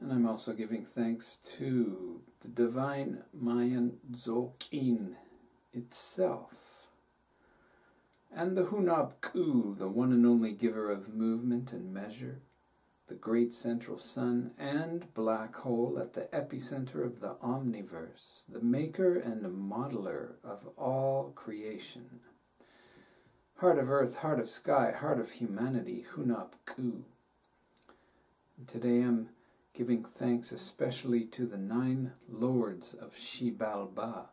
And I'm also giving thanks to the divine Mayan Embodiment itself, and the Hunab-Ku, the one and only giver of movement and measure, the great central sun and black hole at the epicenter of the omniverse, the maker and modeler of all creation. Heart of earth, heart of sky, heart of humanity, Hunab-Ku. And today I'm giving thanks especially to the 9 lords of Xibalba,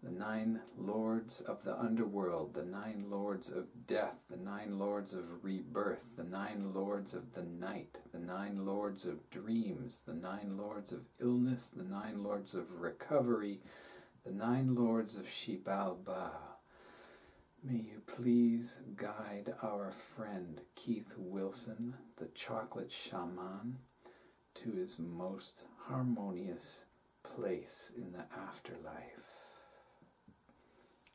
the 9 lords of the underworld, the 9 lords of death, the 9 lords of rebirth, the 9 lords of the night, the 9 lords of dreams, the 9 lords of illness, the 9 lords of recovery, the 9 lords of Xibalba. May you please guide our friend Keith Wilson, the chocolate shaman, to his most harmonious place in the afterlife.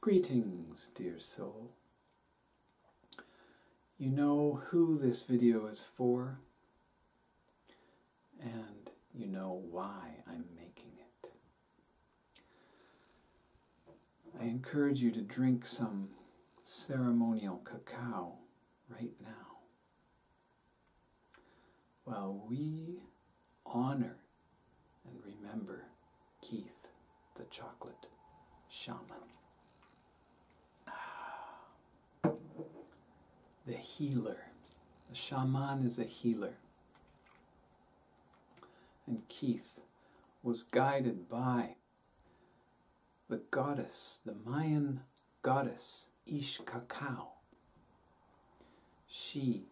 Greetings, dear soul. You know who this video is for, and you know why I'm making it. I encourage you to drink some ceremonial cacao right now, while we honor and remember Keith, the chocolate shaman. The healer. The shaman is a healer. And Keith was guided by the goddess, the Mayan goddess, Cacao. She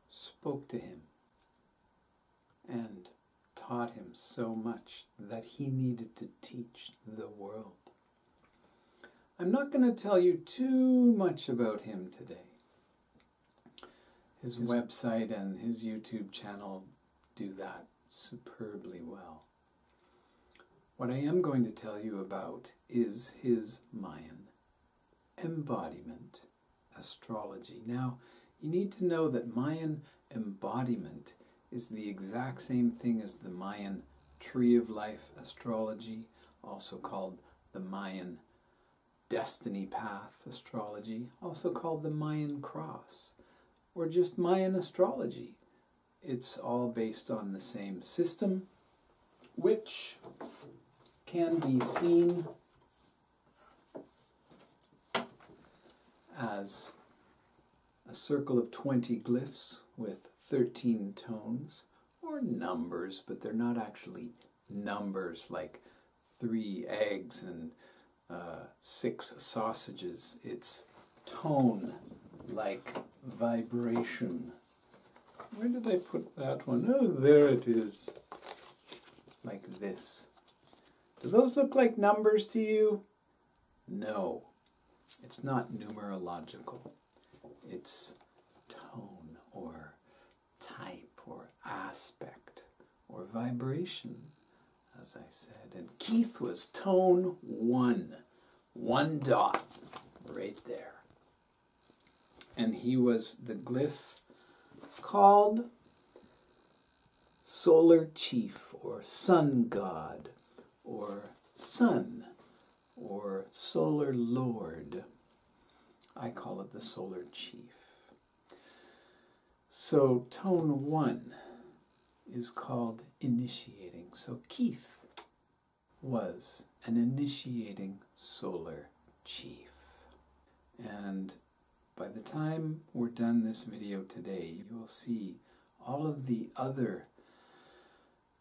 spoke to him and taught him so much that he needed to teach the world. I'm not going to tell you too much about him today. His website and his YouTube channel do that superbly well. What I am going to tell you about is his Mayan embodiment astrology. Now, you need to know that Mayan embodiment is the exact same thing as the Mayan tree of life astrology, also called the Mayan destiny path astrology, also called the Mayan cross, or just Mayan astrology. It's all based on the same system, which can be seen as a circle of 20 glyphs with 13 tones, or numbers, but they're not actually numbers like 3 eggs and 6 sausages. It's tone, like vibration. Where did I put that one? Oh, there it is. Like this. Do those look like numbers to you? No. It's not numerological. It's tone or type or aspect or vibration, as I said. And Keith was tone 1. 1 dot right there. And he was the glyph called Solar Chief, or Sun God, or Sun, or Solar Lord. I call it the Solar Chief. So tone 1 is called initiating. So Keith was an initiating Solar Chief. And by the time we're done this video today, you will see all of the other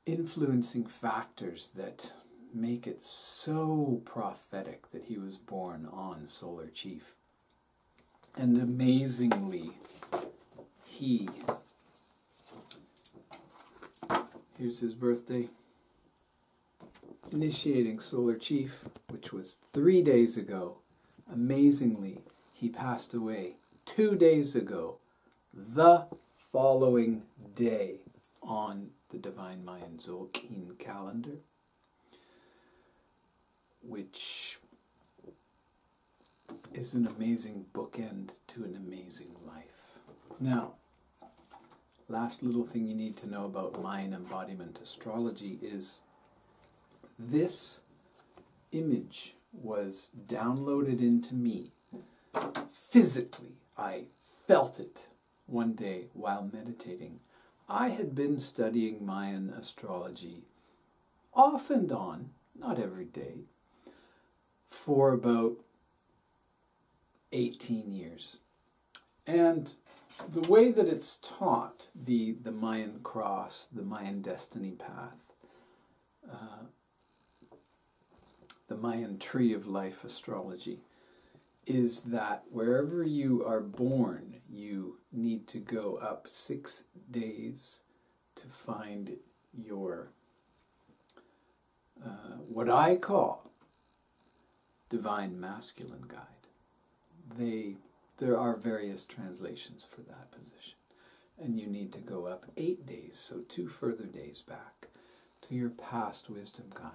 influencing factors that make it so prophetic that he was born on Solar Chief. And amazingly, here's his birthday, initiating Solar Chief, which was 3 days ago. Amazingly, he passed away 2 days ago, the following day, on the Divine Mayan Embodiment calendar, which is an amazing bookend to an amazing life. Now, last little thing you need to know about Mayan embodiment astrology is this image was downloaded into me physically. I felt it one day while meditating. I had been studying Mayan astrology off and on, not every day, for about 18 years. And the way that it's taught, the Mayan cross, the Mayan destiny path, the Mayan tree of life astrology, is that wherever you are born, you need to go up 6 days to find your, what I call, divine masculine guide. There are various translations for that position. And you need to go up 8 days, so 2 further days back, to your past wisdom guide.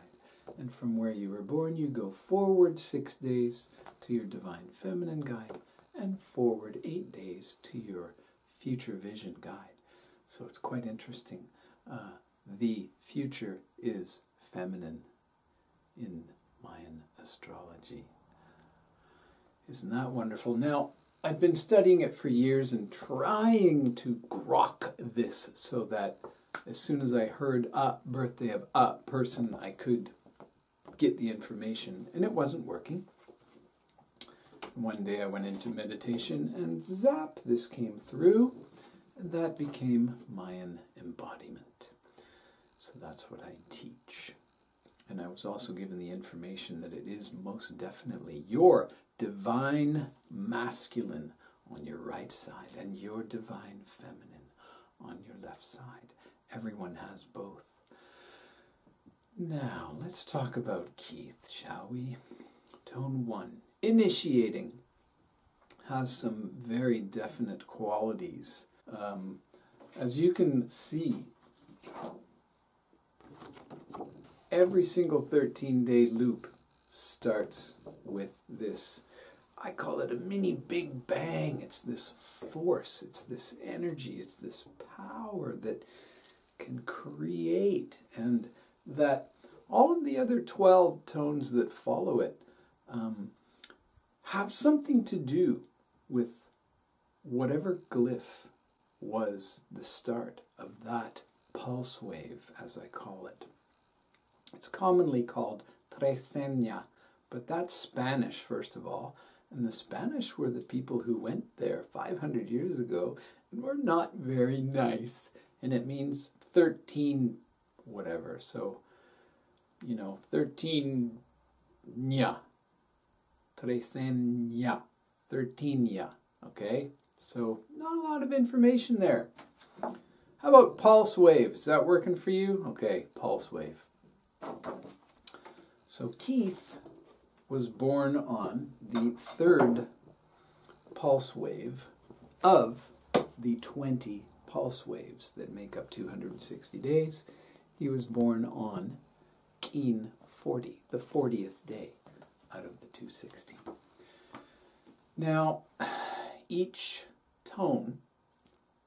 And from where you were born, you go forward 6 days to your divine feminine guide, and forward 8 days to your future vision guide. So it's quite interesting. The future is feminine in Mayan astrology. Isn't that wonderful? Now, I've been studying it for years and trying to grok this so that as soon as I heard a birthday of a person, I could get the information, and it wasn't working. One day I went into meditation and zap, this came through, and that became Mayan embodiment. So that's what I teach. And I was also given the information that it is most definitely your divine masculine on your right side and your divine feminine on your left side. Everyone has both. Now, let's talk about Keith, shall we? Tone 1. Initiating has some very definite qualities. As you can see, every single 13-day loop starts with this, I call it a mini Big Bang. It's this force, it's this energy, it's this power that can create, and that all of the other 12 tones that follow it have something to do with whatever glyph was the start of that pulse wave, as I call it. It's commonly called treceña, but that's Spanish, first of all. And the Spanish were the people who went there 500 years ago and were not very nice. And it means 13 whatever. So, 13 ña. Treceña. 13ña. Okay? So, not a lot of information there. How about pulse wave? Is that working for you? Okay, pulse wave. So Keith was born on the 3rd pulse wave of the 20 pulse waves that make up 260 days. He was born on Keen 40, the 40th day out of the 260. Now, each tone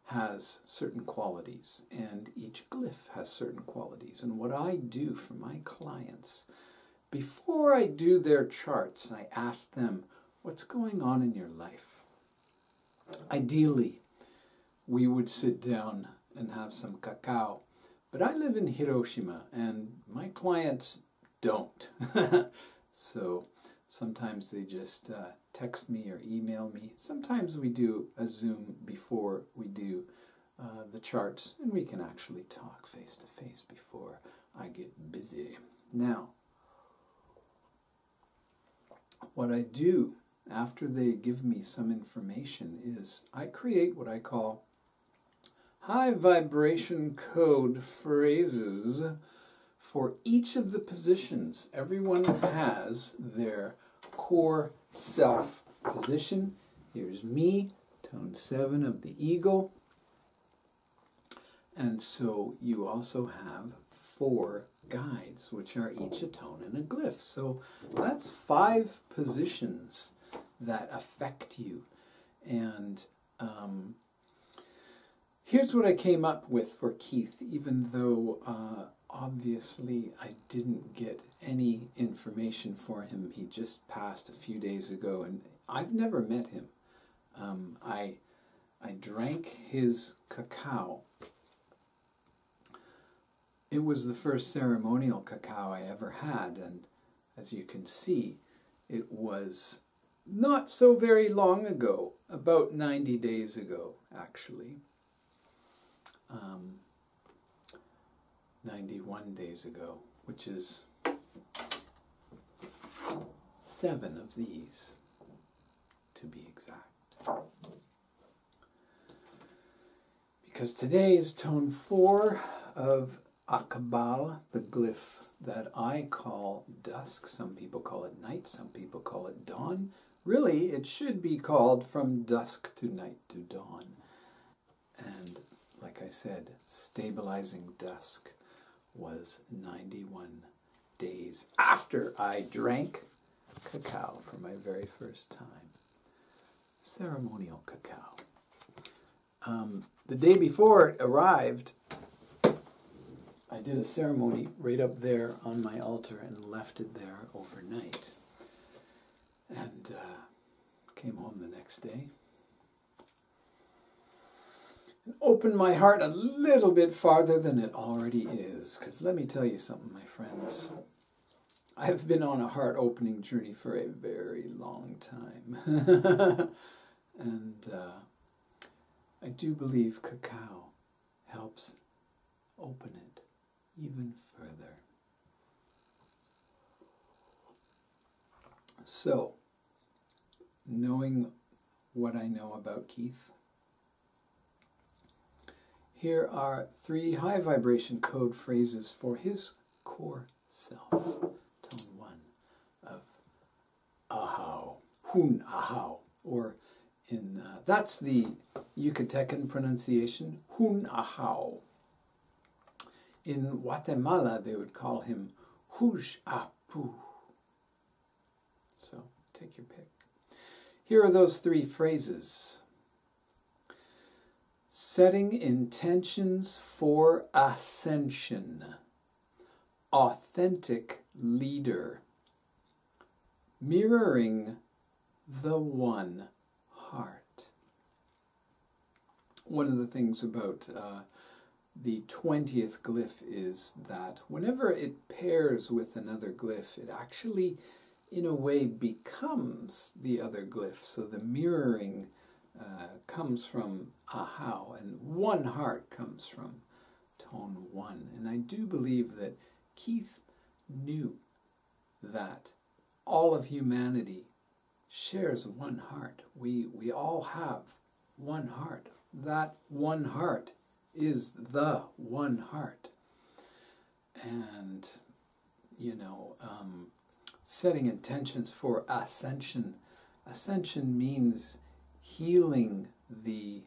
has certain qualities, and each glyph has certain qualities. And what I do for my clients, before I do their charts, I ask them, what's going on in your life? Ideally, we would sit down and have some cacao. But I live in Hiroshima, and my clients don't. So sometimes they just text me or email me. Sometimes we do a Zoom before we do the charts, and we can actually talk face to face before I get busy. Now, what I do after they give me some information is I create what I call high vibration code phrases for each of the positions. Everyone has their core self position. Here's me, tone 7 of the eagle. And so you also have 4 guides, which are each a tone and a glyph. So that's 5 positions that affect you. And Here's what I came up with for Keith, even though obviously I didn't get any information for him. He just passed a few days ago, and I've never met him. I drank his cacao. It was the first ceremonial cacao I ever had, and as you can see, it was not so very long ago, about 90 days ago, actually. 91 days ago, which is 7 of these, to be exact. Because today is tone 4 of Akabal, the glyph that I call dusk. Some people call it night, some people call it dawn. Really, it should be called from dusk to night to dawn. And like I said, stabilizing dusk was 91 days after I drank cacao for my very first time. Ceremonial cacao. The day before it arrived, I did a ceremony right up there on my altar and left it there overnight. And came home the next day. And opened my heart a little bit farther than it already is. Because let me tell you something, my friends. I've been on a heart-opening journey for a very long time. And I do believe cacao helps open it even further. So, knowing what I know about Keith, here are 3 high vibration code phrases for his core self. Tone 1 of Ahau, Hun Ahau, or in that's the Yucatecan pronunciation, Hun Ahau. In Guatemala, they would call him Huj Apu. So, take your pick. Here are those 3 phrases. Setting intentions for ascension. Authentic leader. Mirroring the one heart. One of the things about the 20th glyph is that whenever it pairs with another glyph, it actually, in a way, becomes the other glyph. So the mirroring comes from Ahau, and one heart comes from tone 1. And I do believe that Keith knew that all of humanity shares one heart. We all have one heart. That one heart is the one heart. And, you know, setting intentions for ascension. Ascension means healing the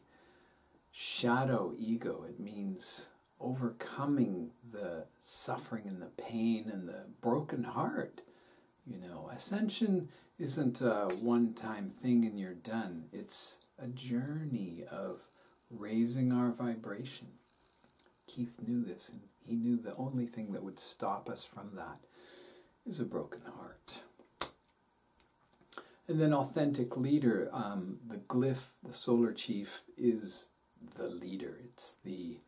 shadow ego. It means overcoming the suffering and the pain and the broken heart. You know, ascension isn't a one-time thing and you're done. It's a journey of raising our vibration. Keith knew this, and he knew the only thing that would stop us from that is a broken heart. And then authentic leader, the glyph, the solar chief, is the leader. It's the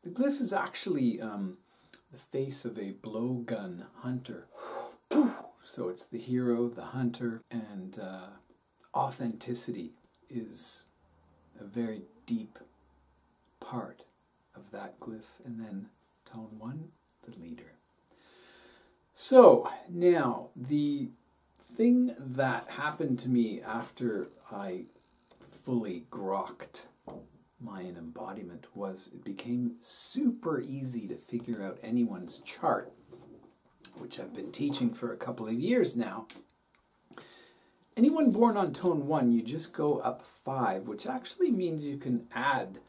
glyph is actually the face of a blowgun hunter. So it's the hero, the hunter, and authenticity is a very deep part of that glyph. And then tone 1, the leader. So now the thing that happened to me after I fully grokked Mayan embodiment was it became super easy to figure out anyone's chart, which I've been teaching for a couple of years now. Anyone born on tone 1, you just go up 5, which actually means you can add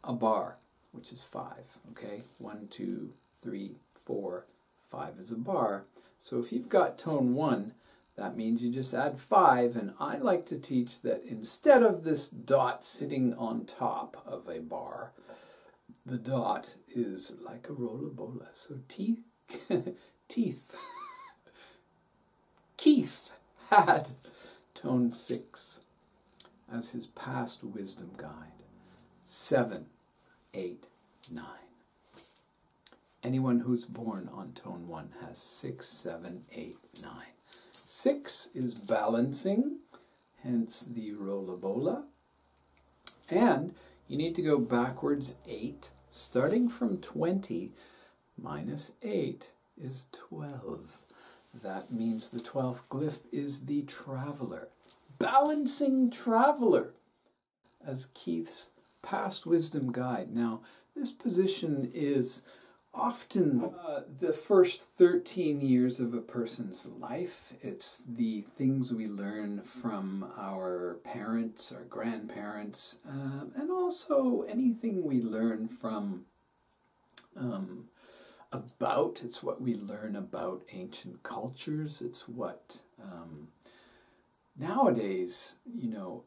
a bar, which is 5, okay? 1, 2, 3, 4, 5 is a bar. So if you've got tone 1, that means you just add 5, and I like to teach that instead of this dot sitting on top of a bar, the dot is like a rollabola. So teeth. Keith had tone 6 as his past wisdom guide. 7, 8, 9. Anyone who's born on tone 1 has 6, 7, 8, 9. 6 is balancing, hence the rollabola. And you need to go backwards 8, starting from 20, minus 8 is 12. That means the 12th glyph is the traveler. Balancing traveler as Keith's past wisdom guide. Now, this position is often the first 13 years of a person's life. It's the things we learn from our parents, our grandparents, and also anything we learn from it's what we learn about ancient cultures. It's what nowadays, you know,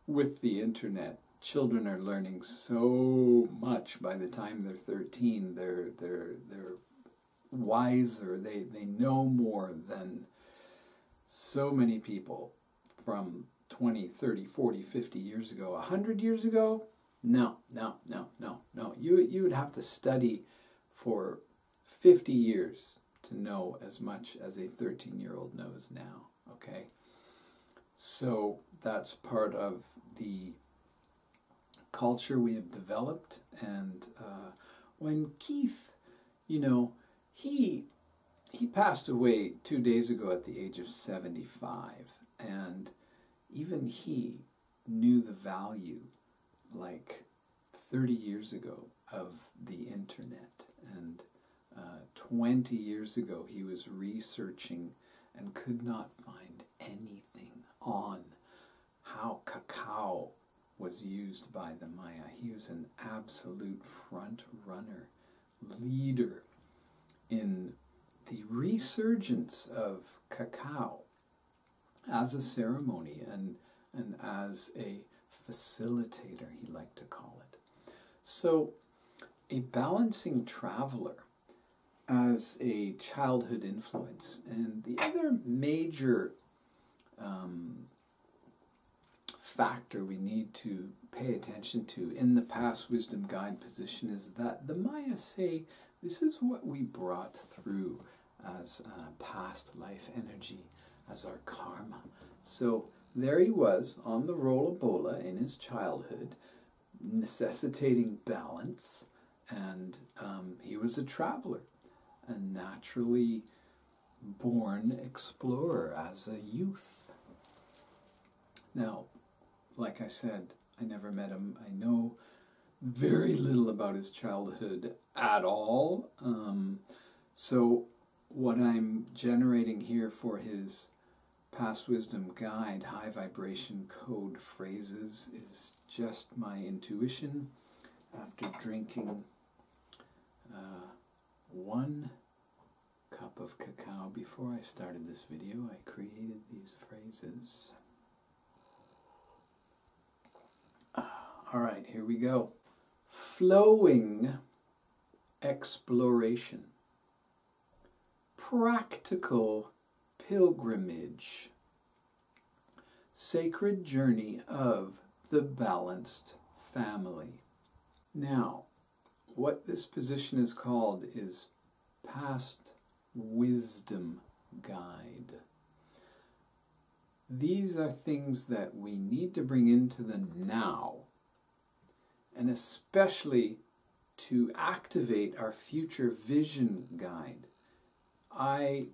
with the internet, children are learning so much. By the time they're 13, they're wiser. They know more than so many people from 20, 30, 40, 50 years ago. 100 years ago? No. You would have to study for 50 years to know as much as a 13-year-old knows now, okay? So that's part of the culture we have developed. And when Keith, you know, he passed away 2 days ago at the age of 75, and even he knew the value, like 30 years ago, of the internet. And 20 years ago, he was researching and could not find anything on how cacao was used by the Maya. He was an absolute front runner, leader in the resurgence of cacao as a ceremony and as a facilitator, he liked to call it. So a balancing traveler as a childhood influence. And the other major factor we need to pay attention to in the past wisdom guide position is that the Maya say this is what we brought through as past life energy, as our karma. So there he was on the rollabola in his childhood, necessitating balance, and he was a traveler, a naturally born explorer as a youth. Now, like I said, I never met him. I know very little about his childhood at all. So what I'm generating here for his past wisdom guide, high vibration code phrases, is just my intuition after drinking 1 cup of cacao before I started this video. I created these phrases. All right, here we go. Flowing exploration. Practical pilgrimage. Sacred journey of the balanced family. Now, what this position is called is past wisdom guide. These are things that we need to bring into the now, and especially to activate our future vision guide. I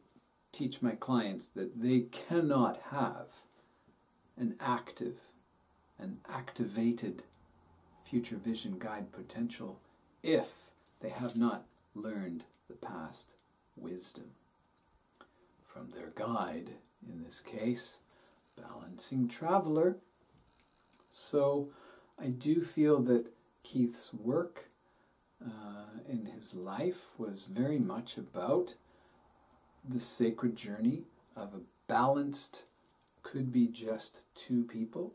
teach my clients that they cannot have an active, an activated future vision guide potential if they have not learned the past wisdom from their guide, in this case, Balancing Traveler. So I do feel that Keith's work in his life was very much about the sacred journey of a balanced could be just two people.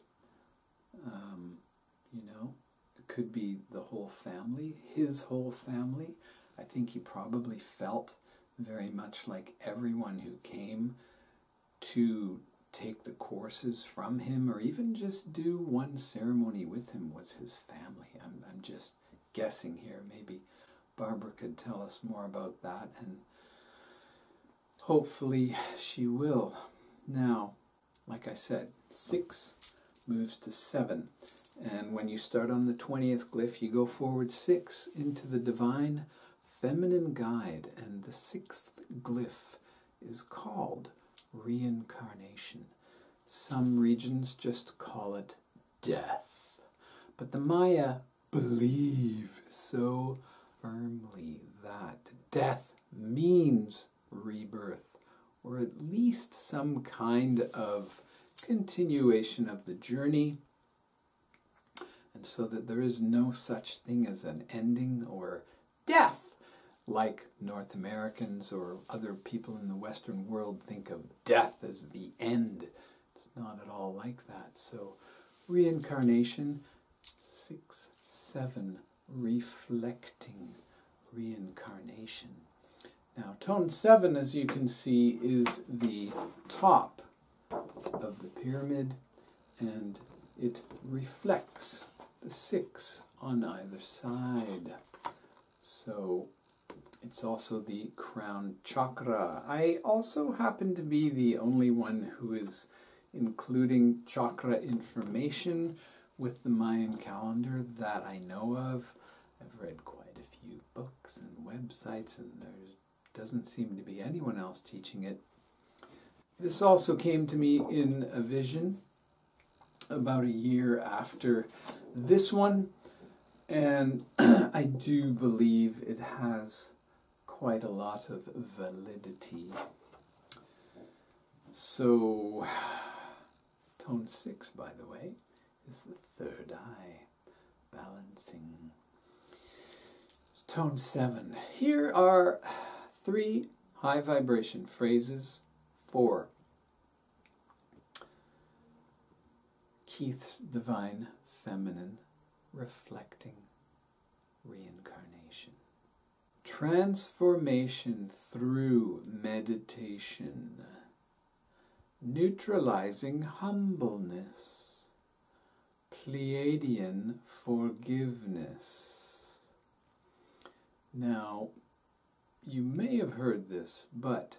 It could be the whole family, his whole family. I think he probably felt very much like everyone who came to take the courses from him or even just do one ceremony with him was his family. I'm just guessing here. Maybe Barbara could tell us more about that, and hopefully she will. Now, like I said, 6 moves to 7. And when you start on the 20th glyph, you go forward 6 into the divine feminine guide. And the 6th glyph is called reincarnation. Some regions just call it death. But the Maya believe so firmly that death means rebirth, or at least some kind of continuation of the journey, and so that there is no such thing as an ending or death, like North Americans or other people in the Western world think of death as the end. It's not at all like that. So reincarnation, 6, 7, reflecting reincarnation. Now, tone 7, as you can see, is the top of the pyramid, and it reflects the 6 on either side. So it's also the crown chakra. I also happen to be the only one who is including chakra information with the Mayan calendar that I know of. I've read quite a few books and websites, and there doesn't seem to be anyone else teaching it. This also came to me in a vision about a year after this one, and I do believe it has quite a lot of validity. So, tone 6, by the way, is the 3rd eye, balancing. Tone 7. Here are 3 high vibration phrases for Keith's divine feminine reflecting reincarnation. Transformation through meditation. Neutralizing humbleness. Pleiadian forgiveness. Now, you may have heard this, but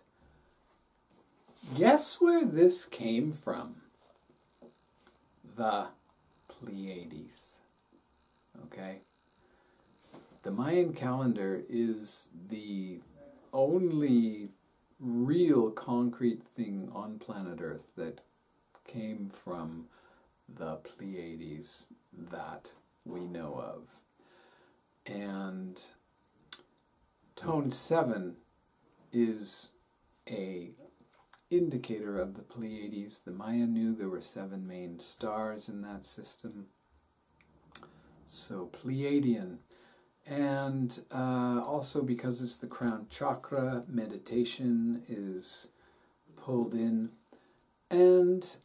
guess where this came from? The Pleiades. Okay? The Mayan calendar is the only real concrete thing on planet Earth that came from the Pleiades that we know of. And tone 7 is a indicator of the Pleiades. The Maya knew there were 7 main stars in that system. So Pleiadian. And also because it's the crown chakra, meditation is pulled in. And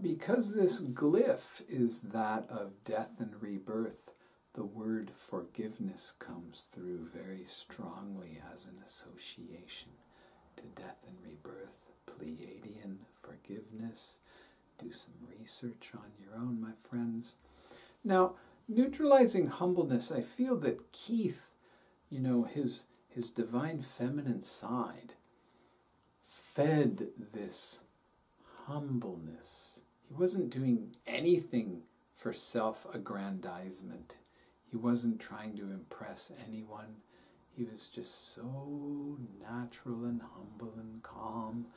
because this glyph is that of death and rebirth, the word forgiveness comes through very strongly as an association to death and rebirth. Pleiadian forgiveness. Do some research on your own, my friends. Now, neutralizing humbleness, I feel that Keith, his divine feminine side, fed this humbleness. He wasn't doing anything for self-aggrandizement. He wasn't trying to impress anyone. He was just so natural and humble and calm.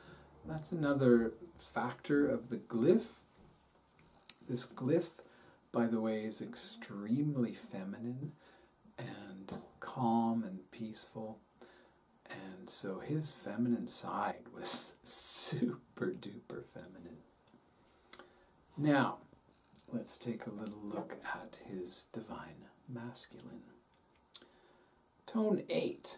That's another factor of the glyph. This glyph, by the way, is extremely feminine and calm and peaceful. And so his feminine side was super duper feminine. Now, let's take a little look at his divine masculine. Tone 8.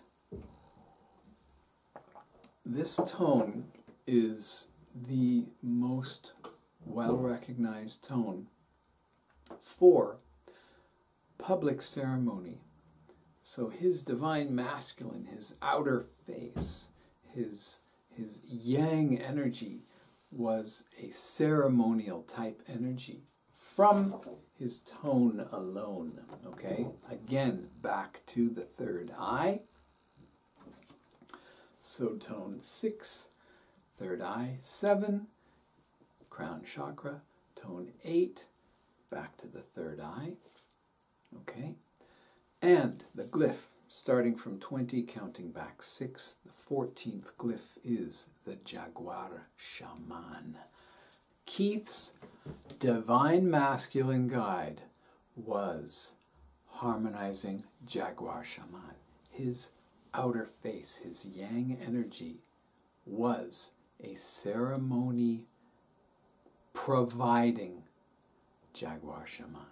This tone is the most well-recognized tone for public ceremony. So his divine masculine, his outer face, his yang energy was a ceremonial type energy from his tone alone. Okay, again, back to the third eye. So tone 6, third eye 7, crown chakra, tone 8, back to the third eye. Okay, and the glyph, starting from 20, counting back 6, the 14th glyph is the Jaguar Shaman. Keith's divine masculine guide was harmonizing Jaguar Shaman. His outer face, his yang energy, was a ceremony providing Jaguar Shaman.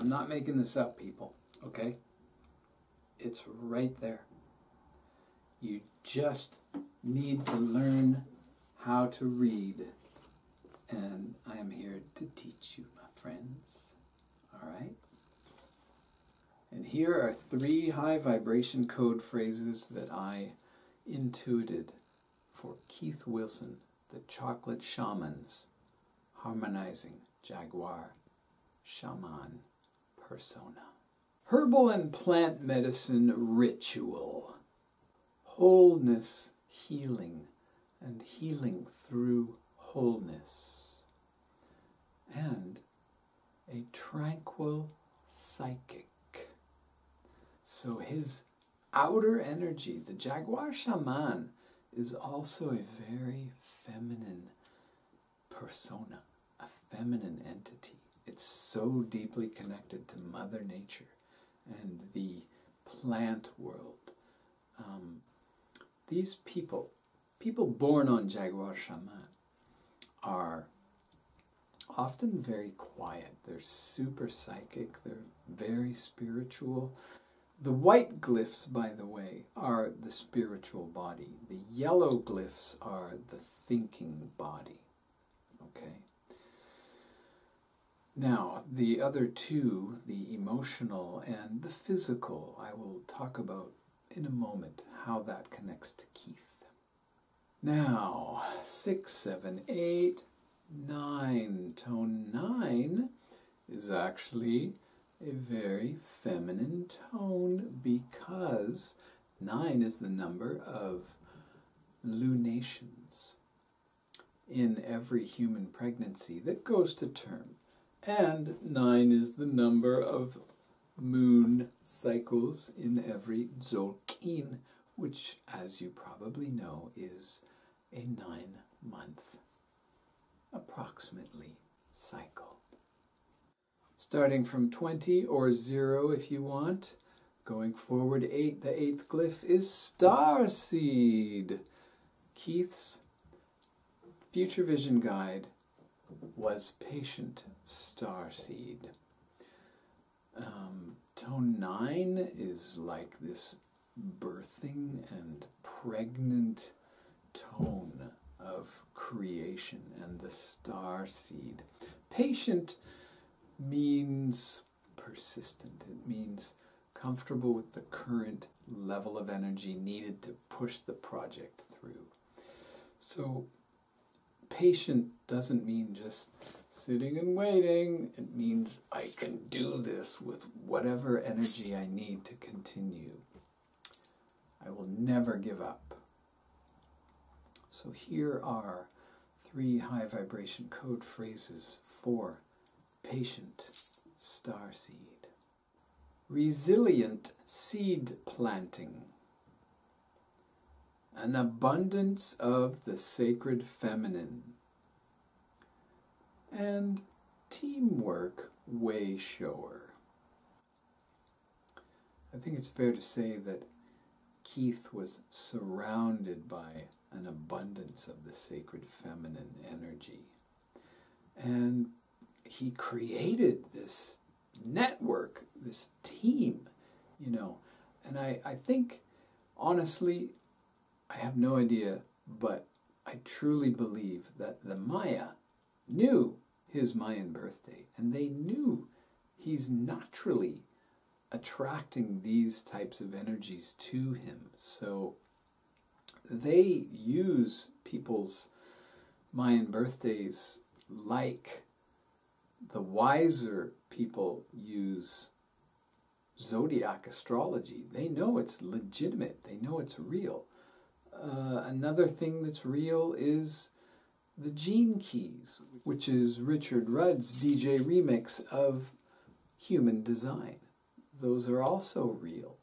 I'm not making this up, people, okay? It's right there. You just need to learn how to read. And I am here to teach you, my friends. All right? And here are 3 high vibration code phrases that I intuited for Keith Wilson, the Chocolate Shamans, harmonizing Jaguar Shaman persona. Herbal and plant medicine ritual. Wholeness, healing, and healing through wholeness. And a tranquil psychic. So his outer energy, the Jaguar Shaman, is also a very feminine persona, a feminine entity. It's so deeply connected to Mother Nature and the plant world. These people born on Jaguar Shaman, are often very quiet. They're super psychic. They're very spiritual. The white glyphs, by the way, are the spiritual body. The yellow glyphs are the thinking body. Okay? Now, the other two, the emotional and the physical, I will talk about in a moment how that connects to Keith. Now, 6, 7, 8, 9. Tone 9 is actually a very feminine tone because 9 is the number of lunations in every human pregnancy that goes to term. And 9 is the number of moon cycles in every Dzogchen, which, as you probably know, is a 9-month, approximately, cycle. Starting from 20 or 0 if you want, going forward 8, the 8th glyph is Starseed. Keith's future vision guide was Patient Starseed. Tone 9 is like this birthing and pregnant tone of creation and the star seed. Patient means persistent. It means comfortable with the current level of energy needed to push the project through. So patient doesn't mean just sitting and waiting. It means I can do this with whatever energy I need to continue. I will never give up. So here are 3 high vibration code phrases for patient starseed. Resilient seed planting. An abundance of the sacred feminine. And teamwork way shower. I think it's fair to say that Keith was surrounded by an abundance of the sacred feminine energy. And he created this network, this team. you know. And I think, honestly, I have no idea, but I truly believe that the Maya knew his Mayan birthday, and they knew he's naturally attracting these types of energies to him. So they use people's Mayan birthdays like the wiser people use zodiac astrology. They know it's legitimate. They know it's real. Another thing that's real is the Gene Keys, which is Richard Rudd's DJ remix of Human Design. Those are also real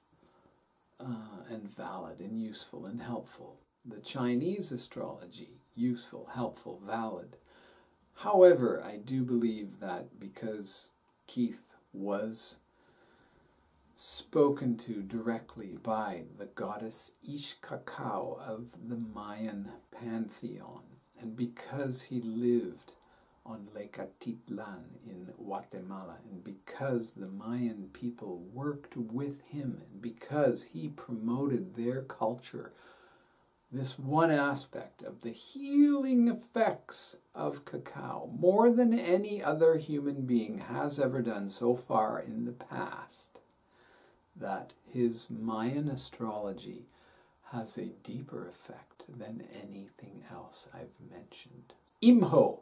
and valid and useful and helpful. The Chinese astrology, useful, helpful, valid. However, I do believe that because Keith was spoken to directly by the goddess Cacao of the Mayan pantheon, and because he lived on Lake Atitlan in Guatemala, and because the Mayan people worked with him, and because he promoted their culture, this one aspect of the healing effects of cacao, more than any other human being has ever done so far in the past, that his Mayan astrology has a deeper effect than anything else I've mentioned. Imho,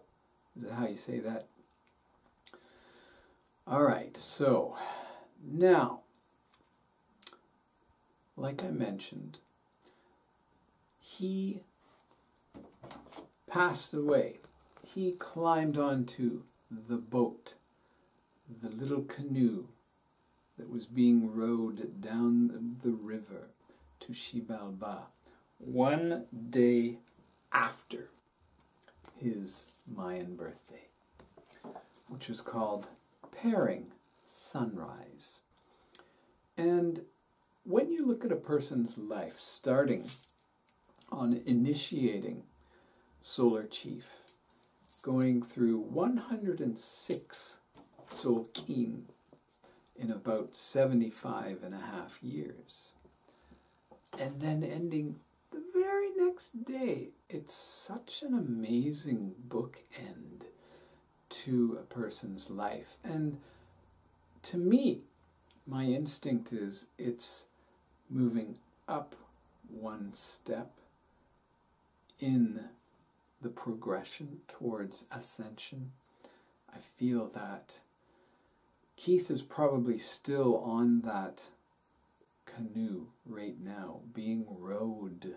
is that how you say that? All right, so now, like I mentioned, he passed away. He climbed onto the boat, the little canoe that was being rowed down the river to Xibalba one day after his Mayan birthday, which was called Pairing Sunrise. And when you look at a person's life, starting on initiating Solar Chief, going through 106 Tzolk'in in about 75 and a half years, and then ending the very next day. It's such an amazing bookend to a person's life. And to me, my instinct is it's moving up one step in the progression towards ascension. I feel that Keith is probably still on that canoe right now, being rowed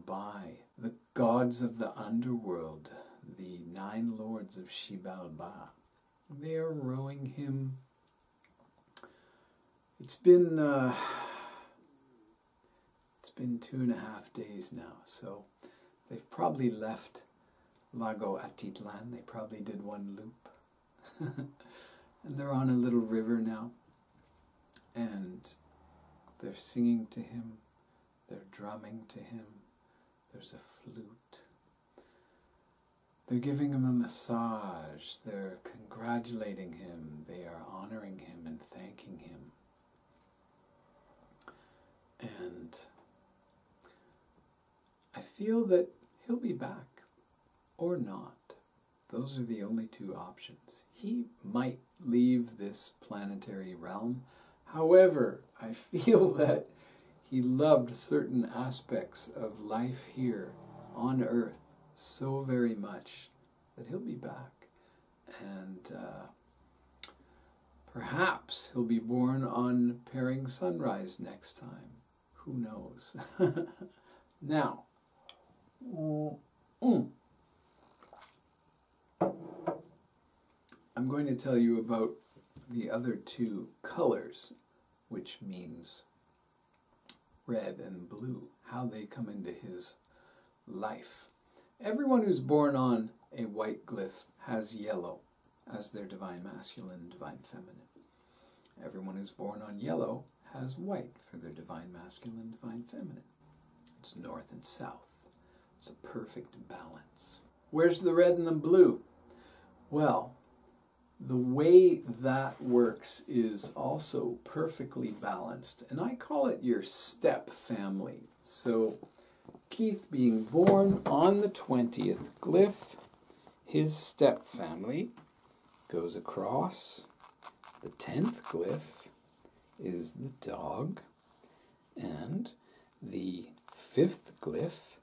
by the gods of the underworld, the 9 lords of Xibalba. They are rowing him. It's been 2.5 days now, so they've probably left Lago Atitlan. They probably did one loop. And they're on a little river now, and they're singing to him, they're drumming to him, there's a flute. They're giving him a massage, they're congratulating him, they are honoring him and thanking him. And I feel that he'll be back, or not. Those are the only 2 options. He might leave this planetary realm. However, I feel that he loved certain aspects of life here on Earth so very much that he'll be back. And perhaps he'll be born on Pairing Sunrise next time. Who knows? Now, I'm going to tell you about the other 2 colors, which means red and blue, how they come into his life. Everyone who's born on a white glyph has yellow as their divine masculine and divine feminine. Everyone who's born on yellow has white for their divine masculine and divine feminine. It's north and south. It's a perfect balance. Where's the red and the blue? Well, the way that works is also perfectly balanced, and I call it your step family. So Keith being born on the 20th glyph, his step family goes across. The 10th glyph is the dog, and the 5th glyph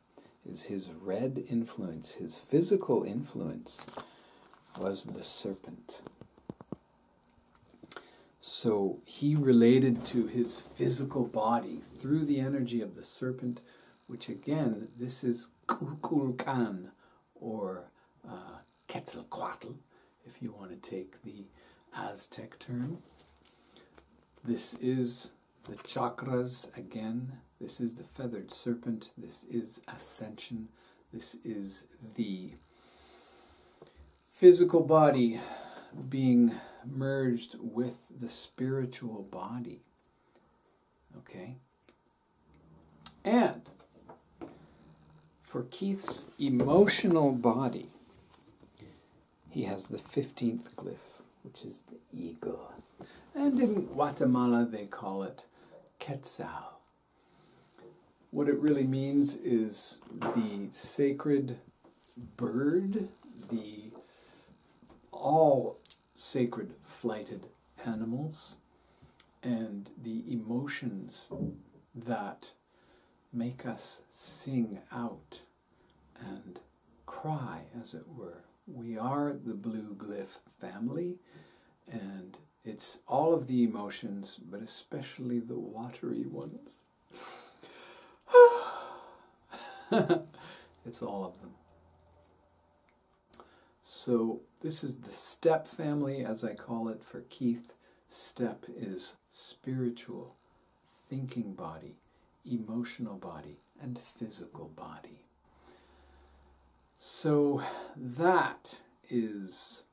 is his red influence. His physical influence was the serpent. So he related to his physical body through the energy of the serpent, which again, this is Kukulkan, or Quetzalcoatl, if you want to take the Aztec term. This is the chakras again. This is the feathered serpent. This is ascension. This is the physical body being merged with the spiritual body. Okay? And for Keith's emotional body, he has the 15th glyph, which is the eagle. And in Guatemala, they call it Quetzal. What it really means is the sacred bird, all sacred flighted animals, and the emotions that make us sing out and cry, as it were. We are the blue glyph family, and it's all of the emotions, but especially the watery ones. It's all of them. So this is the step family, as I call it, for Keith. Step is spiritual, thinking body, emotional body, and physical body. So that is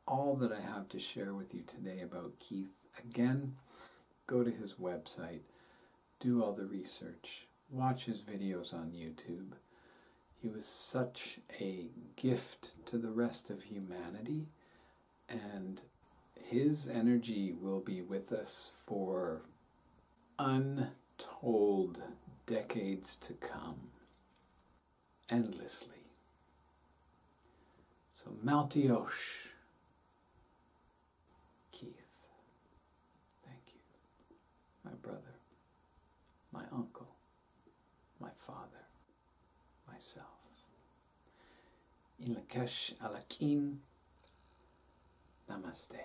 all that I have to share with you today about Keith. Again, go to his website, do all the research, watch his videos on YouTube. He was such a gift to the rest of humanity, and his energy will be with us for untold decades to come, endlessly. So Maltiosh, Keith, thank you, my brother, my uncle, my father, myself. Een Lak'esh Alakin, Namaste.